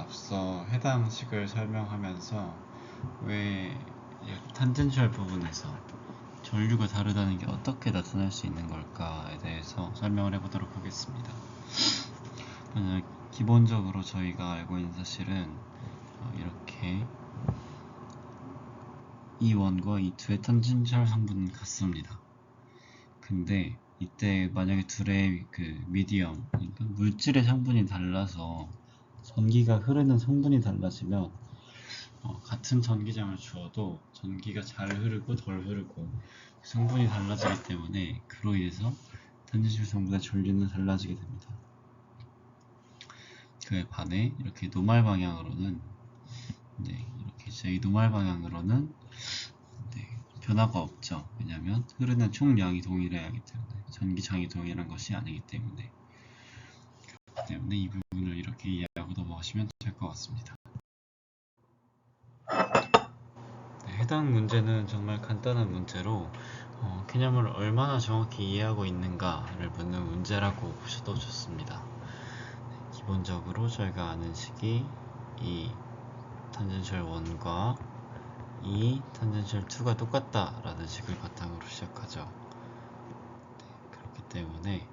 앞서 해당 식을 설명하면서 왜 탄젠셜 부분에서 전류가 다르다는 게 어떻게 나타날 수 있는 걸까에 대해서 설명을 해보도록 하겠습니다. 기본적으로 저희가 알고 있는 사실은 이렇게 E1과 E2의 탄젠셜 성분은 같습니다. 근데 이때 만약에 둘의 그 미디엄, 그러니까 물질의 성분이 달라서 전기가 흐르는 성분이 달라지면 같은 전기장을 주어도 전기가 잘 흐르고 덜 흐르고 성분이 달라지기 때문에 그로 인해서 탄젠셜 성분의 전류는 달라지게 됩니다. 그에 반해 이렇게 노말 방향으로는 이렇게 J 노말 방향으로는 변화가 없죠. 왜냐하면 흐르는 총량이 동일해야 하기 때문에, 전기장이 동일한 것이 아니기 때문에. 그렇기 때문에 이 부분을 이렇게 이해하고 넘어가시면 될 것 같습니다. 해당 문제는 정말 간단한 문제로 개념을 얼마나 정확히 이해하고 있는가를 묻는 문제라고 보셔도 좋습니다. 기본적으로 저희가 아는 식이 이 탄젠셜 1과 이 탄젠셜 2가 똑같다 라는 식을 바탕으로 시작하죠. 그렇기 때문에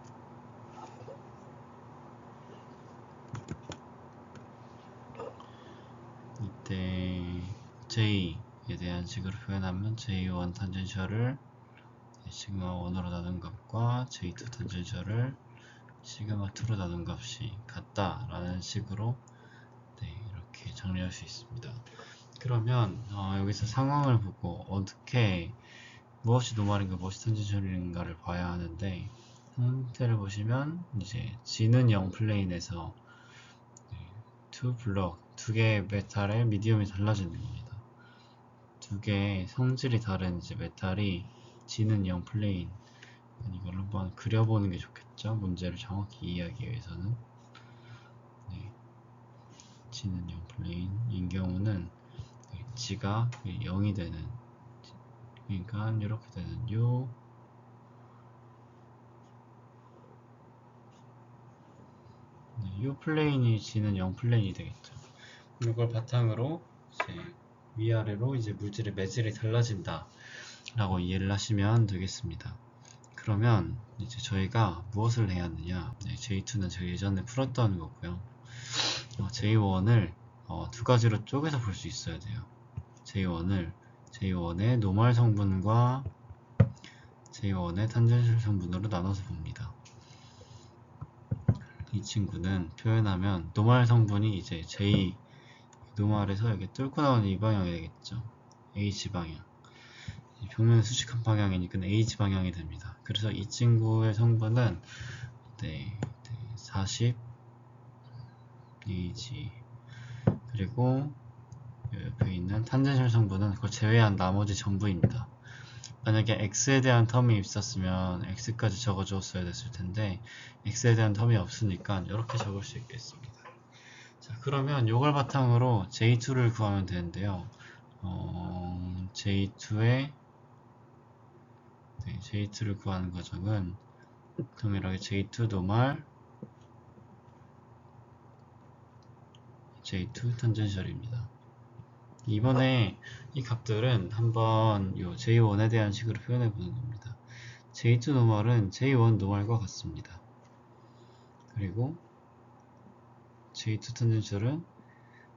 이때 J에 대한 식으로 표현하면 J1 탄젠셜을 시그마 1으로 나눈 값과 J2 탄젠셜을 시그마 2로 나눈 값이 같다 라는 식으로 이렇게 정리할 수 있습니다. 그러면 여기서 상황을 보고 어떻게 무엇이 노말인가 무엇이 탄젠셜인가를 봐야 하는데, 상태를 보시면 이제 G는 0 플레인에서 두 개의 메탈의 미디엄이 달라지는 겁니다. 두 개의 성질이 다른 이제 메탈이 G는 0 플레인, 이걸 한번 그려보는 게 좋겠죠. 문제를 정확히 이해하기 위해서는. G는 0 플레인인 경우는 G가 0이 되는, 그러니까 이렇게 되는 요 플레인이 G는 0 플레인이 되겠죠. 이걸 바탕으로 이제 위아래로 이제 물질의 매질이 달라진다 라고 이해를 하시면 되겠습니다. 그러면 이제 저희가 무엇을 해야 하느냐, J2는 제가 예전에 풀었던 거고요. J1을 두 가지로 쪼개서 볼 수 있어야 돼요. J1의 노말 성분과 J1의 탄젠셜 성분으로 나눠서 봅니다. 이 친구는 표현하면 노말 성분이 이제 J 노말에서 이렇게 뚫고 나오는 이 방향이 되겠죠. H 방향. 평면에 수직한 방향이니까 H 방향이 됩니다. 그래서 이 친구의 성분은 40 H, 그리고 옆에 있는 탄젠셜 성분은 그걸 제외한 나머지 전부입니다. 만약에 X에 대한 텀이 있었으면 X까지 적어줬어야 됐을 텐데 X에 대한 텀이 없으니까 이렇게 적을 수 있겠습니다. 자, 그러면 이걸 바탕으로 J2를 구하면 되는데요. J2를 구하는 과정은 동일하게 J2 노말 J2 탄젠셜입니다. 이번에 이 값들은 한번 요 J1에 대한 식으로 표현해 보는 겁니다. J2 노멀은 J1 노멀과 같습니다. 그리고 J2 탄젠셜은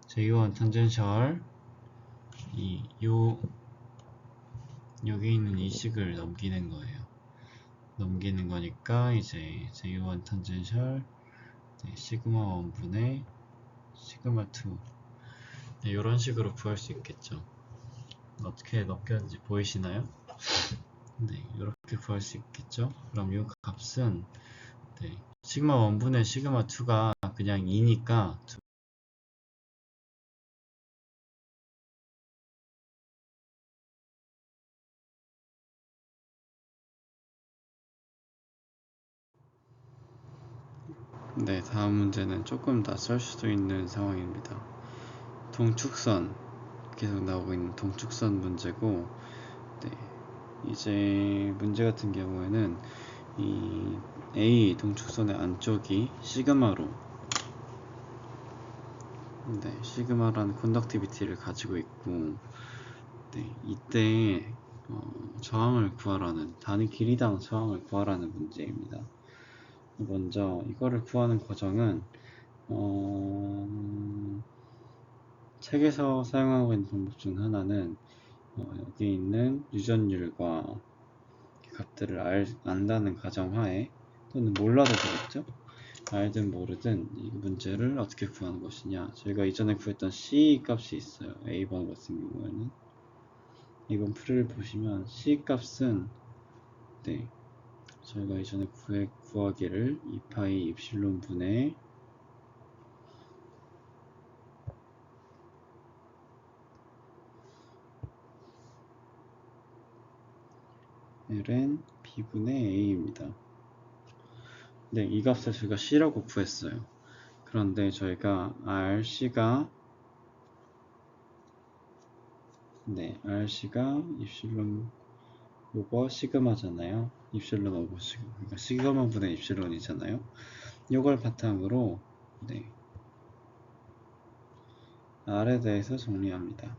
J1 탄젠셜 여기 있는 이 식을 넘기는 거예요. 넘기는 거니까 이제 J1 탄젠셜 시그마 1분의 시그마 2 이런 식으로 구할 수 있겠죠. 어떻게 넘겼는지 보이시나요? 이렇게 구할 수 있겠죠. 그럼 이 값은 시그마 1분의 시그마 2가 그냥 2니까 다음 문제는 조금 낯설 수도 있는 상황입니다. 동축선, 계속 나오고 있는 동축선 문제고, 이제 문제 같은 경우에는 이 A 동축선의 안쪽이 시그마로 네, 시그마라는 컨덕티비티를 가지고 있고, 네, 이때 저항을 구하라는, 단위 길이당 저항을 구하라는 문제입니다. 먼저 이거를 구하는 과정은 책에서 사용하고 있는 방법 중 하나는 여기 있는 유전율과 값들을 안다는 가정하에, 또는 몰라도 되겠죠? 알든 모르든 이 문제를 어떻게 구하는 것이냐, 저희가 이전에 구했던 C 값이 있어요. A번 같은 경우에는 이번 풀이를 보시면 C 값은 네, 저희가 이전에 구하기를 2파이 입실론 분의 ln b분의 a입니다. 네, 이 값을 저희가 C라고 구했어요. 그런데 저희가 RC가 입실론 오버 시그마잖아요. 입실론 오버 시그마, 그러니까 시그마 분의 입실론이잖아요. 이걸 바탕으로 R에 대해서 정리합니다.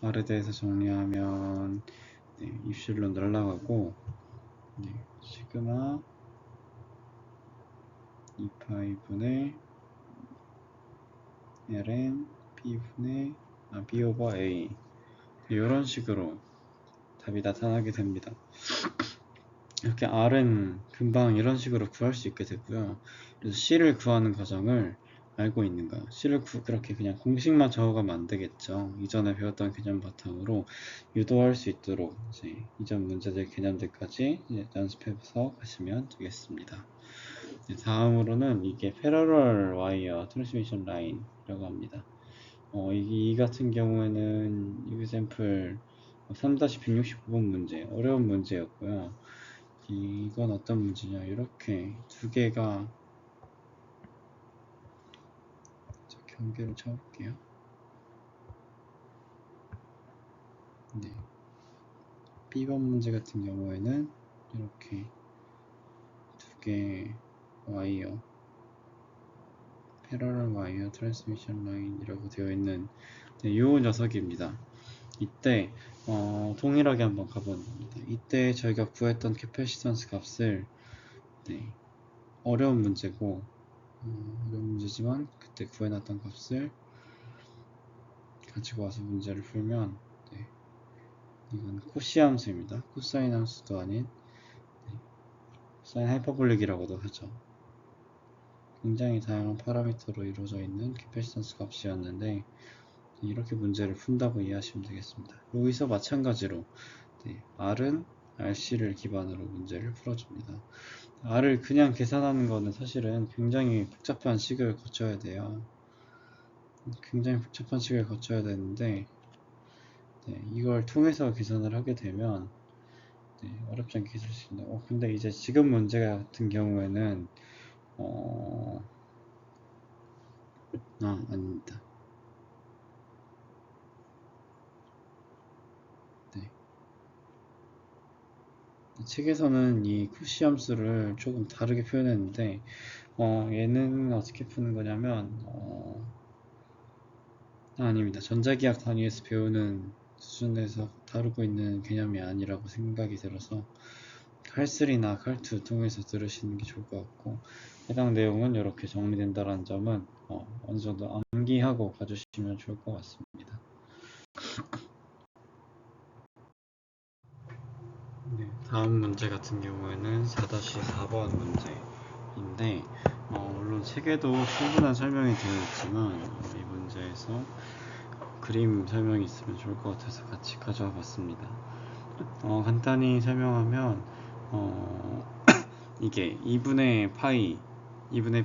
R에 대해서 정리하면 입실론 날라가고 시그마 2파이 분의 ln b 오버 a, 이런 식으로 답이 나타나게 됩니다. 이렇게 R은 금방 이런 식으로 구할 수 있게 되고요. 그래서 C를 구하는 과정을 알고 있는 거예요. C를 그렇게 그냥 공식만 적어가면 안 되겠죠. 이전에 배웠던 개념 바탕으로 유도할 수 있도록 이제 이전 문제들 개념들까지 이제 연습해서 가시면 되겠습니다. 다음으로는 이게 패러럴 와이어 트랜스미션 라인이라고 합니다. 이 같은 경우에는 example 3-169번 문제, 어려운 문제였고요. 이건 어떤 문제냐, 이렇게 두 개가, 경계를 쳐볼게요. 네, B번 문제 같은 경우에는 이렇게 두 개 와이어, 패러럴 와이어 트랜스미션 라인이라고 되어 있는 이 녀석입니다. 이때 동일하게 한번 가봅니다. 이때 저희가 구했던 캐패시턴스 값을 어려운 문제고 어려운 문제지만 그때 구해놨던 값을 가지고 와서 문제를 풀면 이건 코시 함수입니다. 코사인 함수도 아닌 사인 하이퍼볼릭이라고도 하죠. 굉장히 다양한 파라미터로 이루어져 있는 캐패시턴스 값이었는데 이렇게 문제를 푼다고 이해하시면 되겠습니다. 여기서 마찬가지로 R은 RC를 기반으로 문제를 풀어줍니다. R을 그냥 계산하는 거는 사실은 굉장히 복잡한 식을 거쳐야 돼요. 굉장히 복잡한 식을 거쳐야 되는데 이걸 통해서 계산을 하게 되면 어렵지 않게 있을 수 있는데 근데 이제 지금 문제 같은 경우에는 아닙니다. 책에서는 이 코시 함수를 조금 다르게 표현했는데 얘는 어떻게 푸는 거냐면 아닙니다. 전자기학 단위에서 배우는 수준에서 다루고 있는 개념이 아니라고 생각이 들어서 칼3나 칼2 통해서 들으시는 게 좋을 것 같고, 해당 내용은 이렇게 정리된다는 점은 어느 정도 암기하고 가주시면 좋을 것 같습니다. 다음 문제 같은 경우에는 4-4번 문제인데 물론 책에도 충분한 설명이 되어 있지만 이 문제에서 그림 설명이 있으면 좋을 것 같아서 같이 가져와 봤습니다. 간단히 설명하면 이게 2분의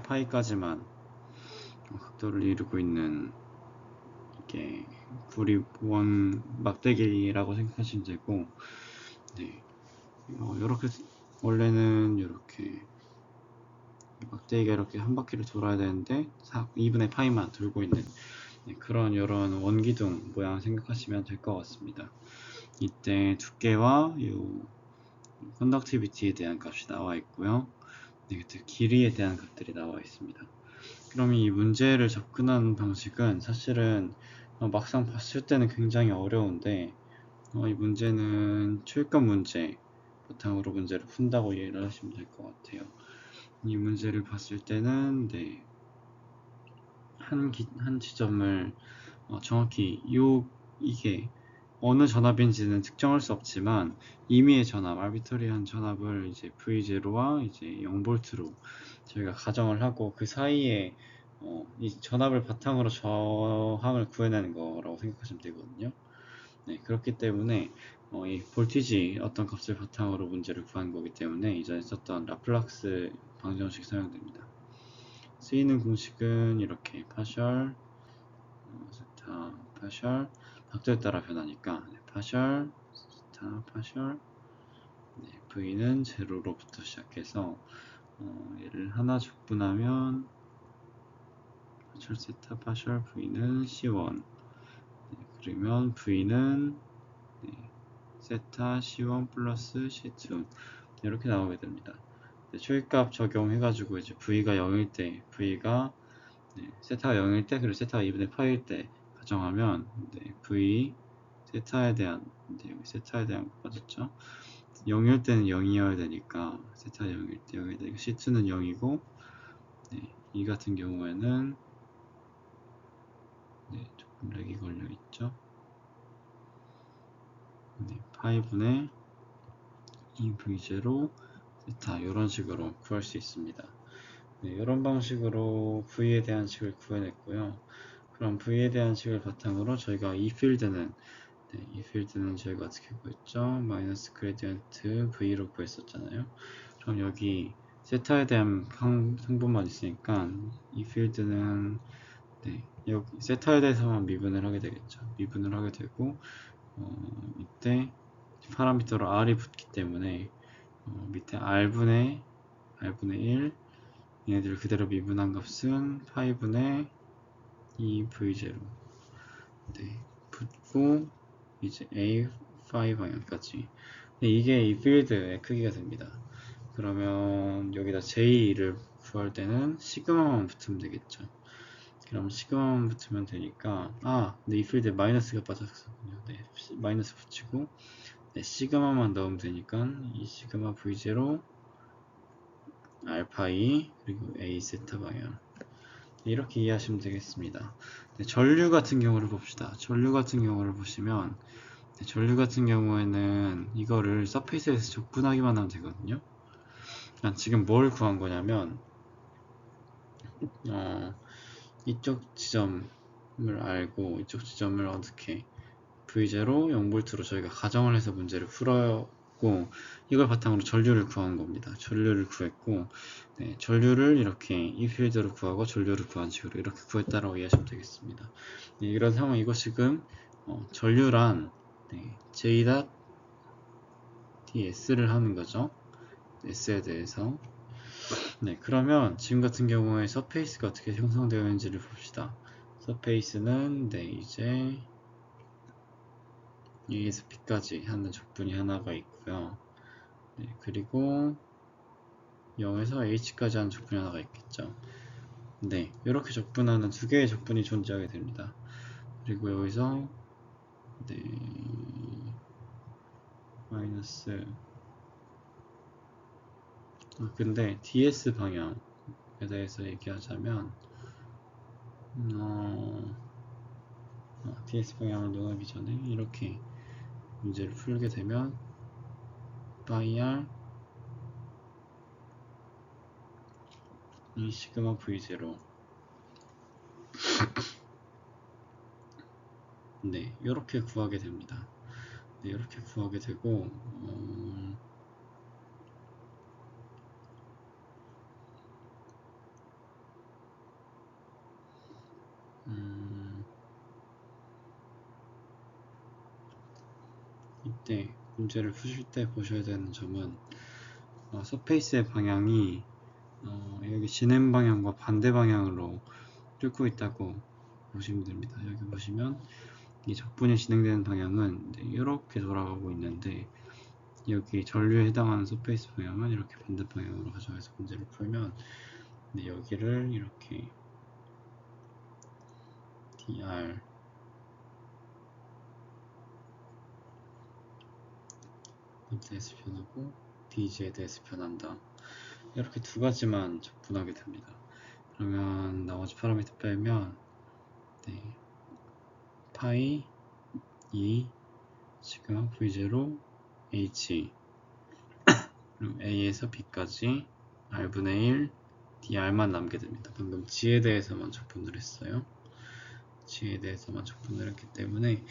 파이까지만 각도를 이루고 있는 이게 구립원 막대기라고 생각하시면 되고, 이렇게 원래는 이렇게 막대기가 이렇게 한 바퀴를 돌아야 되는데 2분의 파이만 돌고 있는 그런 이런 원기둥 모양 생각하시면 될 것 같습니다. 이때 두께와 이 컨덕티비티에 대한 값이 나와 있고요. 그때 길이에 대한 값들이 나와 있습니다. 그럼 이 문제를 접근하는 방식은 사실은 막상 봤을 때는 굉장히 어려운데 이 문제는 초입관 문제 바탕으로 문제를 푼다고 이해를 하시면 될 것 같아요. 이 문제를 봤을 때는 네, 한 지점을 정확히 이게 어느 전압인지는 특정할 수 없지만 임의의 전압, 아비터리한 전압을 이제 V0와 이제 0V로 저희가 가정을 하고 그 사이에 이 전압을 바탕으로 저항을 구해내는 거라고 생각하시면 되거든요. 네, 그렇기 때문에 이 볼티지 어떤 값을 바탕으로 문제를 구한 거기 때문에 이전에 썼던 라플락스 방정식 사용됩니다. 쓰이는 공식은 이렇게 파셜 스타 파셜 각도에 따라 변하니까 네, 파셜 스타 파셜 네, v는 제로로부터 시작해서 얘를 하나 적분하면 파셜 세타 파셜 v는 c1 네, 그러면 v는 네, 세타 c1 플러스 c2 이렇게 나오게 됩니다. 네, 초입값 적용해가지고 이제 v가 0일 때 v가 네, 세타가 0일 때 그리고 세타가 2분의 파일 때 가정하면 네, v 세타에 대한 네, 여기 세타에 대한 거 빠졌죠. 0일 때는 0이어야 되니까 세타 0일 때 0이 되니까 C2는 0이고 네, 이 같은 경우에는 네, 조금 렉이 걸려 있죠. 네, 파이분의 2V0 세타 이런 식으로 구할 수 있습니다. 네, 이런 방식으로 V에 대한 식을 구해냈고요. 그럼 V에 대한 식을 바탕으로 저희가 이 필드는 네, 이 필드는 저희가 어떻게 구했죠? 마이너스 그레디언트 V로 구했었잖아요. 그럼 여기 세타에 대한 성분만 있으니까 이 필드는 네, 여기 세타에 대해서만 미분을 하게 되겠죠. 미분을 하게 되고 이때 파라미터로 R이 붙기 때문에 밑에 R분의 1 얘네들 그대로 미분한 값은 파이분의 2V0 네, 붙고 이제 A5 방향까지 이게 이 필드의 크기가 됩니다. 그러면 여기다 J를 구할 때는 시그마만 붙으면 되겠죠. 그럼 시그마만 붙으면 되니까 근데 이 필드에 마이너스가 빠졌었군요. 네, 마이너스 붙이고 네, 시그마만 넣으면 되니까 이 시그마 V0 알파 2 그리고 A 세타 방향 이렇게 이해하시면 되겠습니다. 네, 전류 같은 경우를 봅시다. 전류 같은 경우를 보시면 전류 같은 경우에는 이거를 서페이스에서 적분하기만 하면 되거든요. 지금 뭘 구한 거냐면 이쪽 지점을 알고 이쪽 지점을 어떻게 V0 0V로 저희가 가정을 해서 문제를 풀었고 이걸 바탕으로 전류를 구한 겁니다. 전류를 구했고 네, 전류를 이렇게 이 필드로 구하고 전류를 구한 식으로 이렇게 구했다라고 이해하시면 되겠습니다. 네, 이런 상황 이거 지금 전류란 네, J.DS를 하는 거죠. S에 대해서 네, 그러면 지금 같은 경우에 서페이스가 어떻게 형성되어 있는지를 봅시다. 서페이스는 네, 이제 A에서 B까지 하는 적분이 하나가 있고요. 네, 그리고 0에서 H까지 하는 적분이 하나가 있겠죠. 네, 이렇게 적분하는 두 개의 적분이 존재하게 됩니다. 그리고 여기서 네, 마이너스 근데 DS 방향에 대해서 얘기하자면 DS 방향을 논하기 전에 이렇게 문제를 풀게 되면 바이R 이 시그마 V0 네, 이렇게 구하게 됩니다. 네, 이렇게 구하게 되고 이때 문제를 푸실 때 보셔야 되는 점은 서페이스의 방향이 여기 진행 방향과 반대 방향으로 뚫고 있다고 보시면 됩니다. 여기 보시면 이 적분이 진행되는 방향은 이렇게 돌아가고 있는데 여기 전류에 해당하는 서페이스 방향은 이렇게 반대 방향으로 가져와서 문제를 풀면 여기를 이렇게 dr 대해서 변하고 dg에 대해서 변한다. 이렇게 두 가지만 적분하게 됩니다. 그러면 나머지 파라미터 빼면 네, 파이 2 시그마 v0 h 그럼 a에서 b까지 r분의 1 dr만 남게 됩니다. 방금 g에 대해서만 적분을 했어요. g에 대해서만 적분을 했기 때문에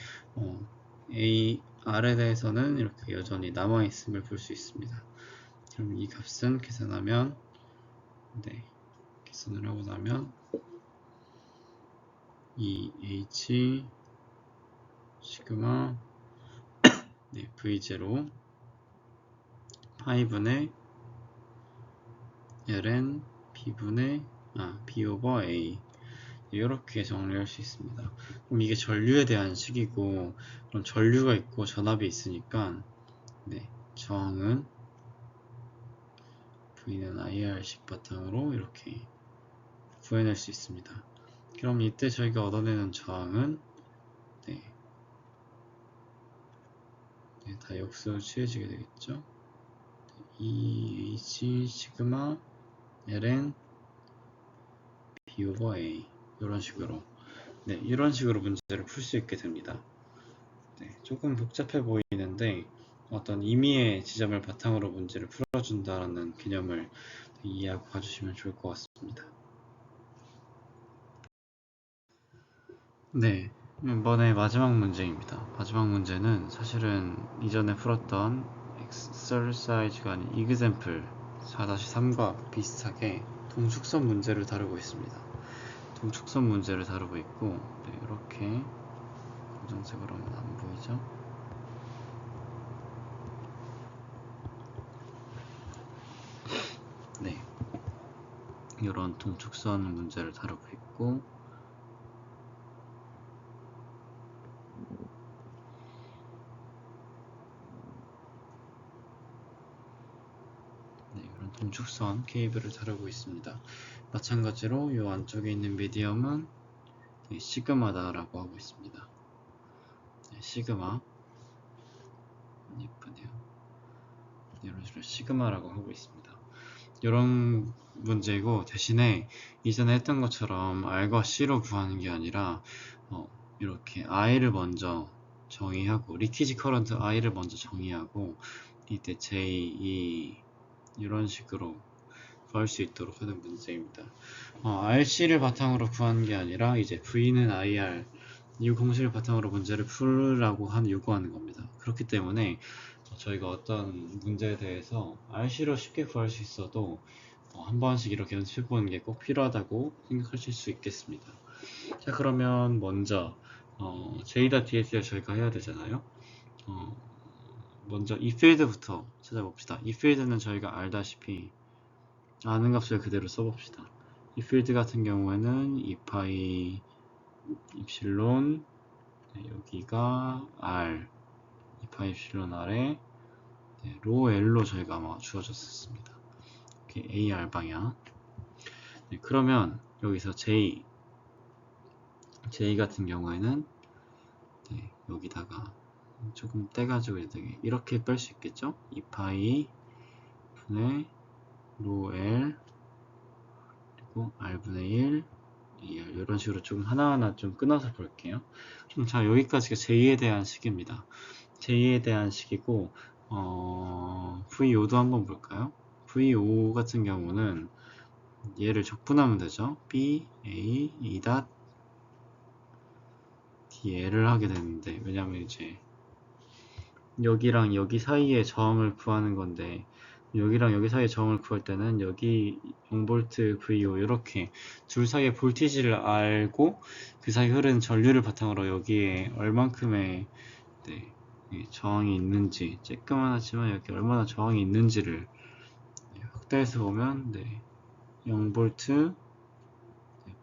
r에 대해서는 이렇게 여전히 남아있음을 볼 수 있습니다. 그럼 이 값은 계산하면 네, 계산을 하고 나면 2h 시그마 네, v0 파이분의 ln b분의 b 오버 a 이렇게 정리할 수 있습니다. 그럼 이게 전류에 대한 식이고, 그럼 전류가 있고 전압이 있으니까 네, 저항은 V는 IR식 바탕으로 이렇게 구해낼 수 있습니다. 그럼 이때 저희가 얻어내는 저항은 네, 다 역수로 취해지게 되겠죠. 2H 시그마 ln B 오버 A 이런 식으로 이런 식으로 문제를 풀 수 있게 됩니다. 조금 복잡해 보이는데 어떤 임의의 지점을 바탕으로 문제를 풀어준다는 개념을 이해하고 가주시면 좋을 것 같습니다. 네, 이번에 마지막 문제입니다. 마지막 문제는 사실은 이전에 풀었던 exercise가 아닌 example 4-3과 비슷하게 동축선 문제를 다루고 있습니다. 동축선 문제를 다루고 있고 이렇게 검정색으로 하면 안 보이죠? 네, 이런 동축선 문제를 다루고 있고 이런 동축선 케이블을 다루고 있습니다. 마찬가지로 이 안쪽에 있는 미디엄은 시그마다라고 하고 있습니다. 시그마 예쁘네요. 이런 식으로 시그마라고 하고 있습니다. 이런 문제고 대신에 이전에 했던 것처럼 R과 C로 구하는 게 아니라 이렇게 I를 먼저 정의하고 리키지 커런트 I를 먼저 정의하고 이때 J, E 이런 식으로 구할 수 있도록 하는 문제입니다. RC를 바탕으로 구하는 게 아니라 이제 V는 IR 이 공식을 바탕으로 문제를 풀으라고 요구하는 겁니다. 그렇기 때문에 저희가 어떤 문제에 대해서 RC로 쉽게 구할 수 있어도 한 번씩 이렇게 연습해 보는 게 꼭 필요하다고 생각하실 수 있겠습니다. 자, 그러면 먼저 J.DS를 저희가 해야 되잖아요. 먼저 이 필드부터 찾아봅시다. 이 필드는 저희가 알다시피 아는 값을 그대로 써봅시다. 이 필드 같은 경우에는 2파이 입실론 여기가 R 2파이 입실론 R에 로 L로 저희가 아마 주어졌었습니다. 이렇게 AR 방향. 그러면 여기서 J 같은 경우에는 여기다가 조금 떼가지고 이렇게 뺄 수 있겠죠? 2파이 분의 로 L 그리고 R분의 1 이런 식으로 좀 하나하나 좀 끊어서 볼게요. 자, 여기까지가 J에 대한 식입니다. J에 대한 식이고 V5도 한번 볼까요? V5 같은 경우는 얘를 적분하면 되죠. B, A, E 닷 DL을 하게 되는데 왜냐면 이제 여기랑 여기 사이의 저항을 구하는 건데 여기랑 여기 사이의 저항을 구할 때는 여기 0V VO 이렇게 둘 사이의 볼티지를 알고 그 사이 흐르는 전류를 바탕으로 여기에 얼만큼의 저항이 있는지 쬐끄만 하지만 여기 얼마나 저항이 있는지를 확대해서 보면 0V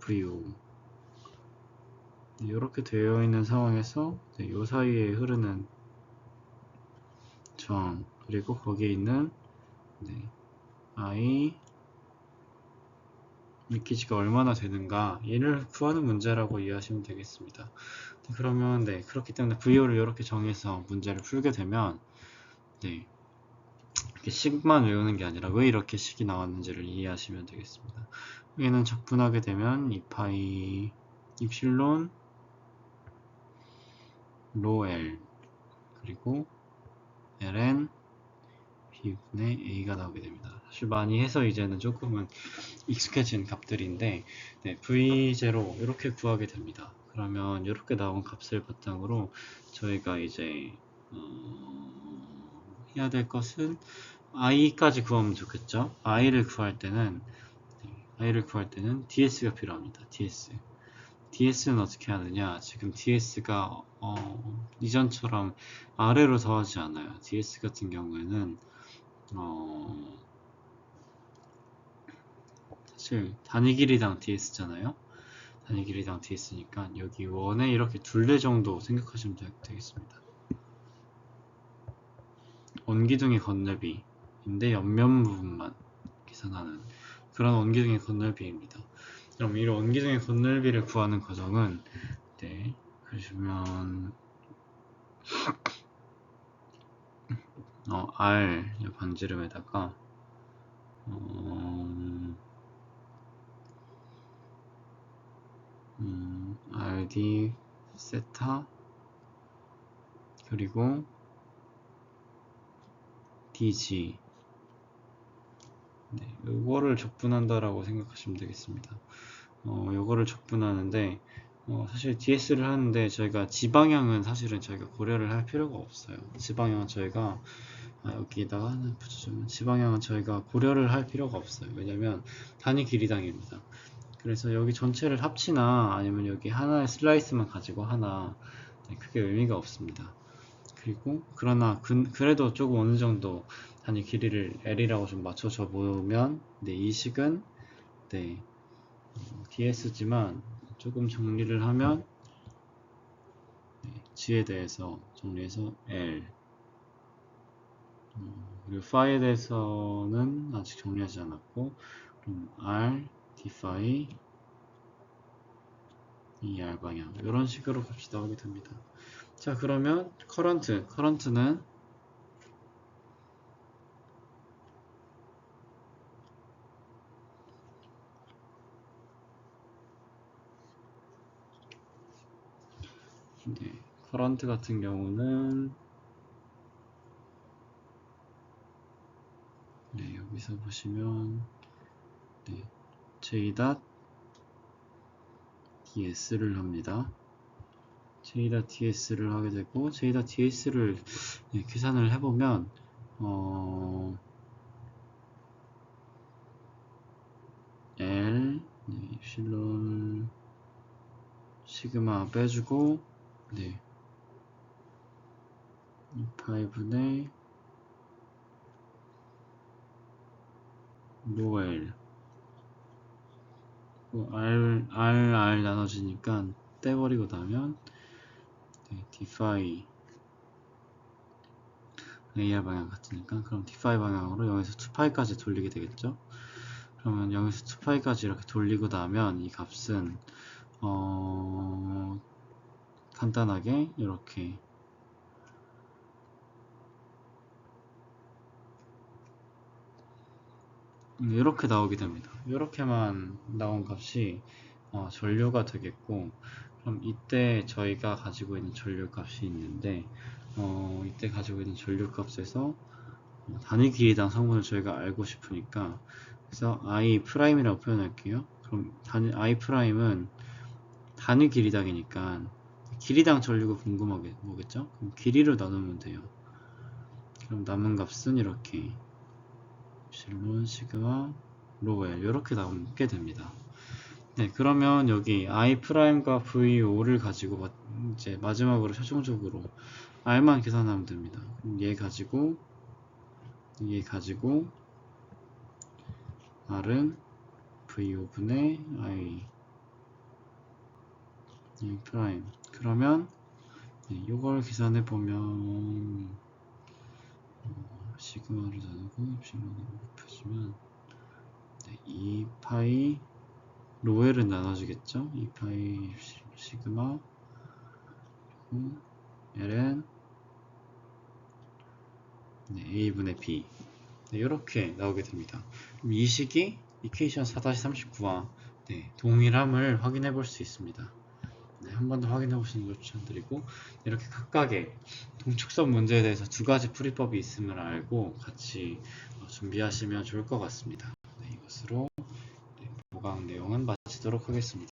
VO 이렇게 되어 있는 상황에서 이 사이에 흐르는 저항 그리고 거기에 있는 I 리키지가 얼마나 되는가 얘를 구하는 문제라고 이해하시면 되겠습니다. 그러면 네, 그렇기 때문에 VO를 이렇게 정해서 문제를 풀게 되면 네, 이렇게 식만 외우는 게 아니라 왜 이렇게 식이 나왔는지를 이해하시면 되겠습니다. 여기는 적분하게 되면 2파이 입실론 로 L 그리고 ln b분의 a가 나오게 됩니다. 사실 많이 해서 이제는 조금은 익숙해진 값들인데 네, v0 이렇게 구하게 됩니다. 그러면 이렇게 나온 값을 바탕으로 저희가 이제 해야 될 것은 i까지 구하면 좋겠죠. i를 구할 때는 ds가 필요합니다. ds는 어떻게 하느냐, 지금 ds가 이전처럼 아래로 더하지 않아요. ds 같은 경우에는 사실 단위 길이당 ds잖아요. 단위 길이당 ds니까 여기 원에 이렇게 둘레 정도 생각하시면 되겠습니다. 원기둥의 건널비인데 옆면 부분만 계산하는 그런 원기둥의 건널비입니다. 그럼 이 원기둥의 건널비를 구하는 과정은 네, 그러시면 R 반지름에다가 RD 세타 그리고 DG 네, 요거를 적분한다라고 생각하시면 되겠습니다. 요거를 적분하는데 사실 DS를 하는데 저희가 지방향은 사실은 저희가 고려를 할 필요가 없어요. 지방향은 저희가 여기에다가 하나 붙여주면 지방향은 저희가 고려를 할 필요가 없어요. 왜냐면 단위 길이당입니다. 그래서 여기 전체를 합치나 아니면 여기 하나의 슬라이스만 가지고 하나 네, 크게 의미가 없습니다. 그리고 그러나 그래도 조금 어느 정도 단위 길이를 L이라고 좀 맞춰줘 보면 네, 이 식은 네, DS지만 조금 정리를 하면 네, G에 대해서 정리해서 L 그리고 phi에 대해서는 아직 정리하지 않았고 그럼 R, D phi, ER 방향 이런 식으로 값이 나오게 됩니다. 자 그러면 커런트는 네, 커런트 같은 경우는 네, 여기서 보시면 네, J.DS를 합니다. J.DS를 하게 되고 J.DS를 네, 계산을 해보면 L 네, 입실론 시그마 빼주고 네 2파이분의 로엘 R 나눠지니까 떼버리고 나면 네, D5 AR 방향 같으니까 그럼 D5 방향으로 0에서 2파이까지 돌리게 되겠죠. 그러면 0에서 2파이까지 이렇게 돌리고 나면 이 값은 간단하게 이렇게 나오게 됩니다. 이렇게만 나온 값이 전류가 되겠고, 그럼 이때 저희가 가지고 있는 전류 값이 있는데 이때 가지고 있는 전류 값에서 단위 길이당 성분을 저희가 알고 싶으니까 그래서 I'이라고 표현할게요. 그럼 I''은 단위 길이당이니까 길이당 전류가 궁금하겠죠? 그럼 길이로 나누면 돼요. 그럼 남은 값은 이렇게 실론 시그마 로엘 이렇게 나오게 됩니다. 네, 그러면 여기 I''과 VO를 가지고 이제 마지막으로 최종적으로 R만 계산하면 됩니다. 그럼 얘 가지고 R은 VO분의 I 프라임. 그러면 네, 이걸 계산해 보면 시그마를 나누고 입실론으로 곱해주면 네, 2파이 로엘은 나눠주겠죠? 2파이 시그마 L은 네, A분의 B 네, 이렇게 나오게 됩니다. 그럼 이 식이 이퀘이션 4-39와 네, 동일함을 확인해 볼 수 있습니다. 네, 한 번 더 확인해 보시는 걸 추천드리고 이렇게 각각의 동축선 문제에 대해서 두 가지 풀이법이 있음을 알고 같이 준비하시면 좋을 것 같습니다. 네, 이것으로 네, 보강 내용은 마치도록 하겠습니다.